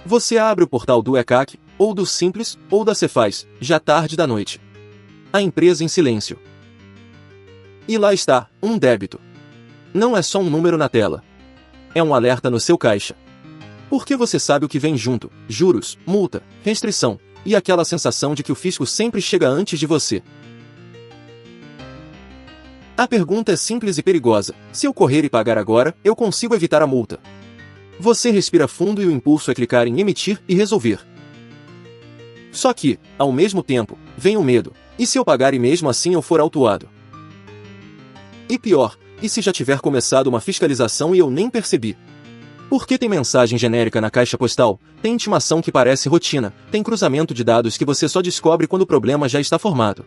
Você abre o portal do ECAC, ou do Simples, ou da Cefaz, já tarde da noite. A empresa em silêncio. E lá está, um débito. Não é só um número na tela. É um alerta no seu caixa. Porque você sabe o que vem junto: juros, multa, restrição, e aquela sensação de que o fisco sempre chega antes de você. A pergunta é simples e perigosa: se eu correr e pagar agora, eu consigo evitar a multa? Você respira fundo e o impulso é clicar em emitir e resolver. Só que, ao mesmo tempo, vem o medo: e se eu pagar e mesmo assim eu for autuado? E pior, e se já tiver começado uma fiscalização e eu nem percebi? Porque tem mensagem genérica na caixa postal, tem intimação que parece rotina, tem cruzamento de dados que você só descobre quando o problema já está formado.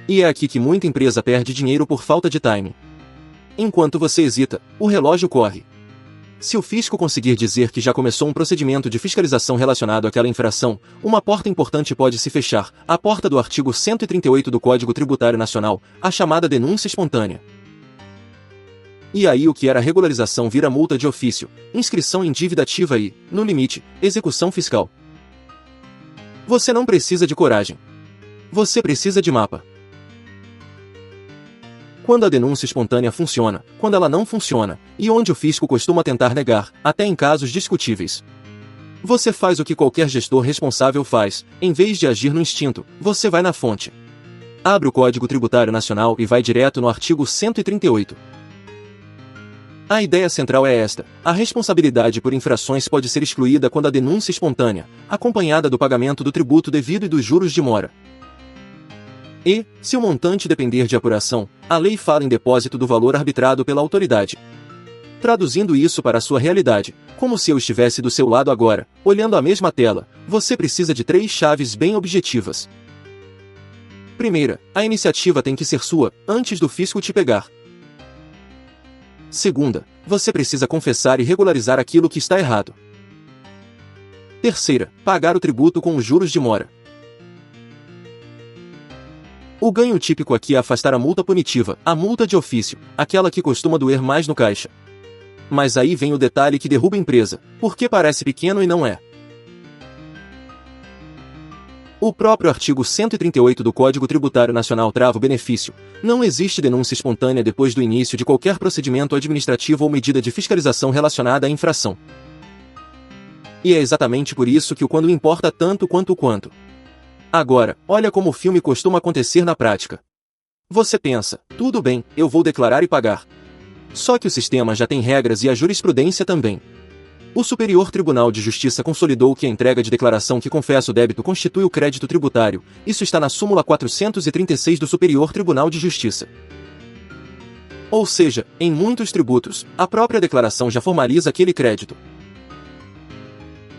E é aqui que muita empresa perde dinheiro por falta de timing. Enquanto você hesita, o relógio corre. Se o fisco conseguir dizer que já começou um procedimento de fiscalização relacionado àquela infração, uma porta importante pode se fechar, a porta do artigo 138 do Código Tributário Nacional, a chamada denúncia espontânea. E aí o que era regularização vira multa de ofício, inscrição em dívida ativa e, no limite, execução fiscal. Você não precisa de coragem. Você precisa de mapa. Quando a denúncia espontânea funciona, quando ela não funciona, e onde o fisco costuma tentar negar, até em casos discutíveis. Você faz o que qualquer gestor responsável faz: em vez de agir no instinto, você vai na fonte. Abre o Código Tributário Nacional e vai direto no artigo 138. A ideia central é esta: a responsabilidade por infrações pode ser excluída quando a denúncia espontânea, acompanhada do pagamento do tributo devido e dos juros de mora. E, se o montante depender de apuração, a lei fala em depósito do valor arbitrado pela autoridade. Traduzindo isso para a sua realidade, como se eu estivesse do seu lado agora, olhando a mesma tela, você precisa de 3 chaves bem objetivas. Primeira, a iniciativa tem que ser sua, antes do fisco te pegar. Segunda, você precisa confessar e regularizar aquilo que está errado. Terceira, pagar o tributo com os juros de mora. O ganho típico aqui é afastar a multa punitiva, a multa de ofício, aquela que costuma doer mais no caixa. Mas aí vem o detalhe que derruba a empresa, porque parece pequeno e não é. O próprio artigo 138 do Código Tributário Nacional trava o benefício: não existe denúncia espontânea depois do início de qualquer procedimento administrativo ou medida de fiscalização relacionada à infração. E é exatamente por isso que o quando importa tanto quanto o quanto. Agora, olha como o filme costuma acontecer na prática. Você pensa: tudo bem, eu vou declarar e pagar. Só que o sistema já tem regras e a jurisprudência também. O Superior Tribunal de Justiça consolidou que a entrega de declaração que confessa o débito constitui o crédito tributário. Isso está na súmula 436 do Superior Tribunal de Justiça. Ou seja, em muitos tributos, a própria declaração já formaliza aquele crédito.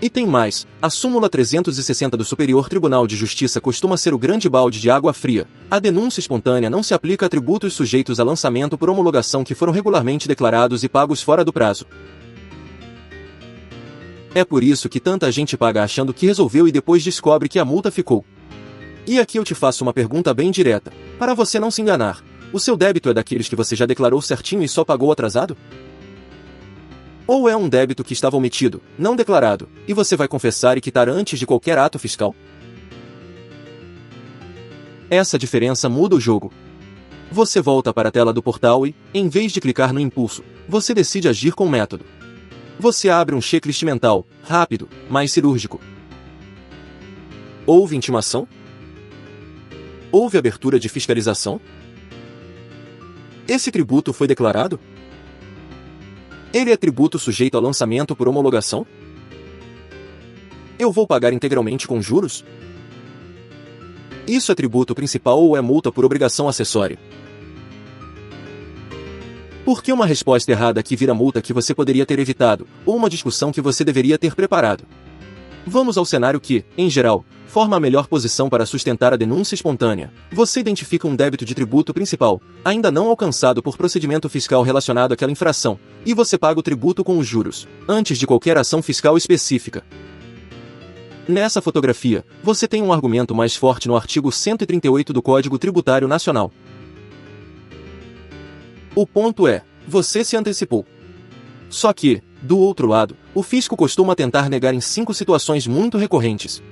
E tem mais: a súmula 360 do Superior Tribunal de Justiça costuma ser o grande balde de água fria. A denúncia espontânea não se aplica a tributos sujeitos a lançamento por homologação que foram regularmente declarados e pagos fora do prazo. É por isso que tanta gente paga achando que resolveu e depois descobre que a multa ficou. E aqui eu te faço uma pergunta bem direta, para você não se enganar: o seu débito é daqueles que você já declarou certinho e só pagou atrasado? Ou é um débito que estava omitido, não declarado, e você vai confessar e quitar antes de qualquer ato fiscal? Essa diferença muda o jogo. Você volta para a tela do portal e, em vez de clicar no impulso, você decide agir com método. Você abre um checklist mental, rápido, mas cirúrgico. Houve intimação? Houve abertura de fiscalização? Esse tributo foi declarado? Ele é tributo sujeito a lançamento por homologação? Eu vou pagar integralmente com juros? Isso é tributo principal ou é multa por obrigação acessória? Por que uma resposta errada aqui vira multa que você poderia ter evitado, ou uma discussão que você deveria ter preparado? Vamos ao cenário que, em geral, forma a melhor posição para sustentar a denúncia espontânea. Você identifica um débito de tributo principal, ainda não alcançado por procedimento fiscal relacionado àquela infração, e você paga o tributo com os juros, antes de qualquer ação fiscal específica. Nessa fotografia, você tem um argumento mais forte no artigo 138 do Código Tributário Nacional. O ponto é: você se antecipou. Só que, Do outro lado, o fisco costuma tentar negar em 5 situações muito recorrentes.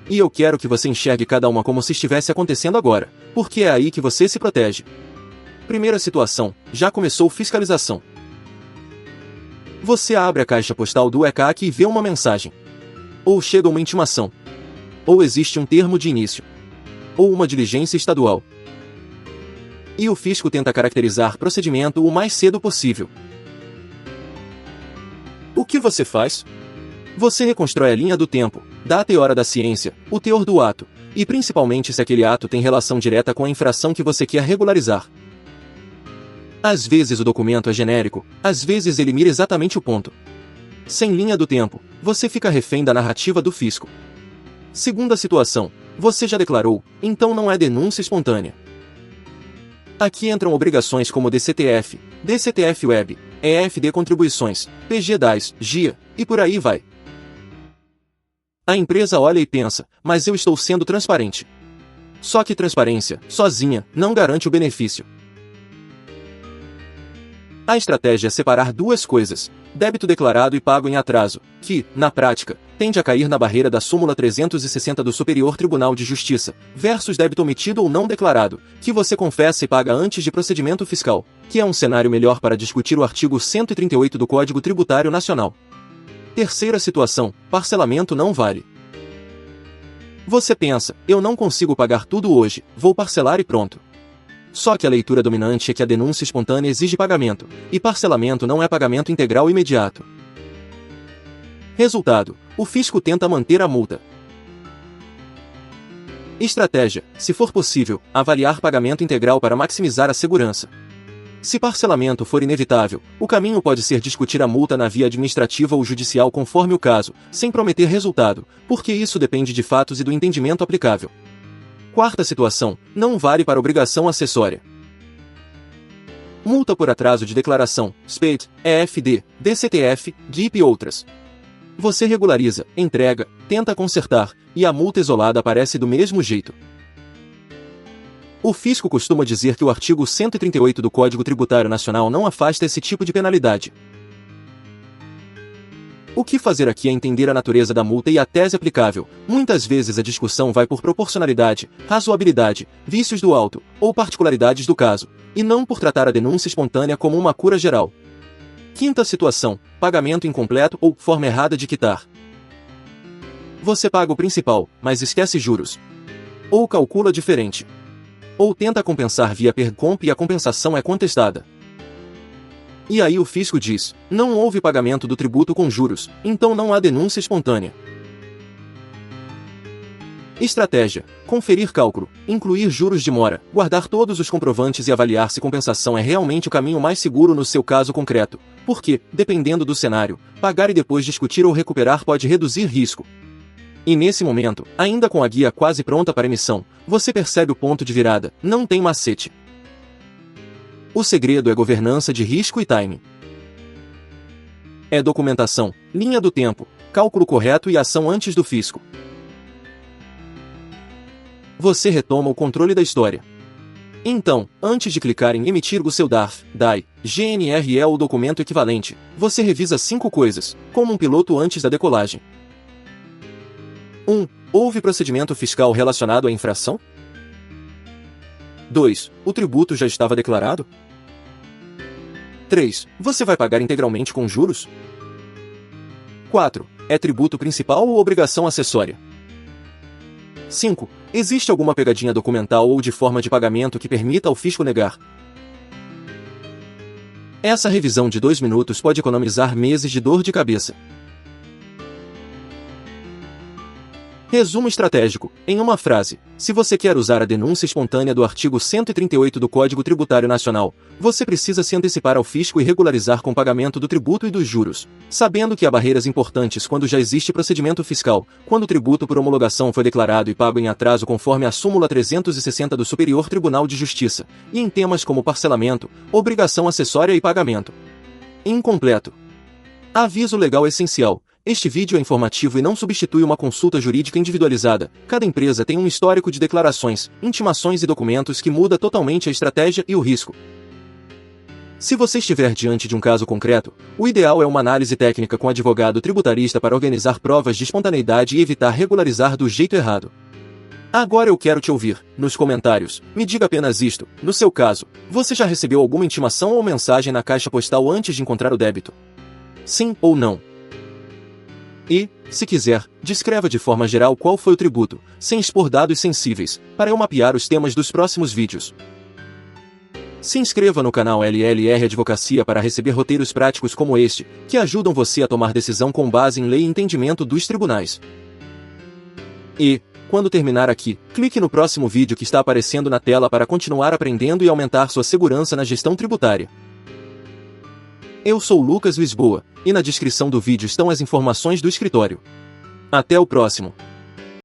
E eu quero que você enxergue cada uma como se estivesse acontecendo agora, porque é aí que você se protege. Primeira situação, já começou fiscalização. Você abre a caixa postal do ECAC e vê uma mensagem. Ou chega uma intimação. Ou existe um termo de início. Ou uma diligência estadual. E o fisco tenta caracterizar procedimento o mais cedo possível. O que você faz? Você reconstrói a linha do tempo, data e hora da ciência, o teor do ato, e principalmente se aquele ato tem relação direta com a infração que você quer regularizar. Às vezes o documento é genérico, às vezes ele mira exatamente o ponto. Sem linha do tempo, você fica refém da narrativa do fisco. Segunda situação, você já declarou, então não é denúncia espontânea. Aqui entram obrigações como DCTF, DCTF Web, EFD Contribuições, PG DAS, GIA, e por aí vai. A empresa olha e pensa, mas eu estou sendo transparente. Só que transparência, sozinha, não garante o benefício. A estratégia é separar duas coisas, débito declarado e pago em atraso, que, na prática, tende a cair na barreira da súmula 360 do Superior Tribunal de Justiça, versus débito omitido ou não declarado, que você confessa e paga antes de procedimento fiscal, que é um cenário melhor para discutir o artigo 138 do Código Tributário Nacional. Terceira situação, parcelamento não vale. Você pensa, eu não consigo pagar tudo hoje, vou parcelar e pronto. Só que a leitura dominante é que a denúncia espontânea exige pagamento, e parcelamento não é pagamento integral imediato. Resultado, o fisco tenta manter a multa. Estratégia, se for possível, avaliar pagamento integral para maximizar a segurança. Se parcelamento for inevitável, o caminho pode ser discutir a multa na via administrativa ou judicial conforme o caso, sem prometer resultado, porque isso depende de fatos e do entendimento aplicável. Quarta situação, não vale para obrigação acessória. Multa por atraso de declaração, SPED, EFD, DCTF, DIP e outras. Você regulariza, entrega, tenta consertar, e a multa isolada aparece do mesmo jeito. O fisco costuma dizer que o artigo 138 do Código Tributário Nacional não afasta esse tipo de penalidade. O que fazer aqui é entender a natureza da multa e a tese aplicável. Muitas vezes a discussão vai por proporcionalidade, razoabilidade, vícios do auto, ou particularidades do caso, e não por tratar a denúncia espontânea como uma cura geral. Quinta situação, pagamento incompleto ou forma errada de quitar. Você paga o principal, mas esquece juros. Ou calcula diferente. Ou tenta compensar via PERCOMP e a compensação é contestada. E aí o fisco diz, não houve pagamento do tributo com juros, então não há denúncia espontânea. Estratégia, conferir cálculo, incluir juros de mora, guardar todos os comprovantes e avaliar se compensação é realmente o caminho mais seguro no seu caso concreto, porque, dependendo do cenário, pagar e depois discutir ou recuperar pode reduzir risco. E nesse momento, ainda com a guia quase pronta para emissão, você percebe o ponto de virada, não tem macete. O segredo é governança de risco e timing. É documentação, linha do tempo, cálculo correto e ação antes do fisco. Você retoma o controle da história. Então, antes de clicar em emitir o seu DARF, DAI, GNRE ou documento equivalente, você revisa 5 coisas, como um piloto antes da decolagem. 1. Houve procedimento fiscal relacionado à infração? 2. O tributo já estava declarado? 3. Você vai pagar integralmente com juros? 4. É tributo principal ou obrigação acessória? 5. Existe alguma pegadinha documental ou de forma de pagamento que permita ao fisco negar? Essa revisão de 2 minutos pode economizar meses de dor de cabeça. Resumo estratégico, em uma frase. Se você quer usar a denúncia espontânea do artigo 138 do Código Tributário Nacional, você precisa se antecipar ao fisco e regularizar com pagamento do tributo e dos juros, sabendo que há barreiras importantes quando já existe procedimento fiscal, quando o tributo por homologação foi declarado e pago em atraso conforme a súmula 360 do Superior Tribunal de Justiça, e em temas como parcelamento, obrigação acessória e pagamento. Incompleto. Aviso legal essencial. Este vídeo é informativo e não substitui uma consulta jurídica individualizada. Cada empresa tem um histórico de declarações, intimações e documentos que muda totalmente a estratégia e o risco. Se você estiver diante de um caso concreto, o ideal é uma análise técnica com advogado tributarista para organizar provas de espontaneidade e evitar regularizar do jeito errado. Agora eu quero te ouvir, nos comentários. Me diga apenas isto: no seu caso, você já recebeu alguma intimação ou mensagem na caixa postal antes de encontrar o débito? Sim ou não? E, se quiser, descreva de forma geral qual foi o tributo, sem expor dados sensíveis, para eu mapear os temas dos próximos vídeos. Se inscreva no canal LLR Advocacia para receber roteiros práticos como este, que ajudam você a tomar decisão com base em lei e entendimento dos tribunais. E, quando terminar aqui, clique no próximo vídeo que está aparecendo na tela para continuar aprendendo e aumentar sua segurança na gestão tributária. Eu sou Lucas Lisboa, e na descrição do vídeo estão as informações do escritório. Até o próximo!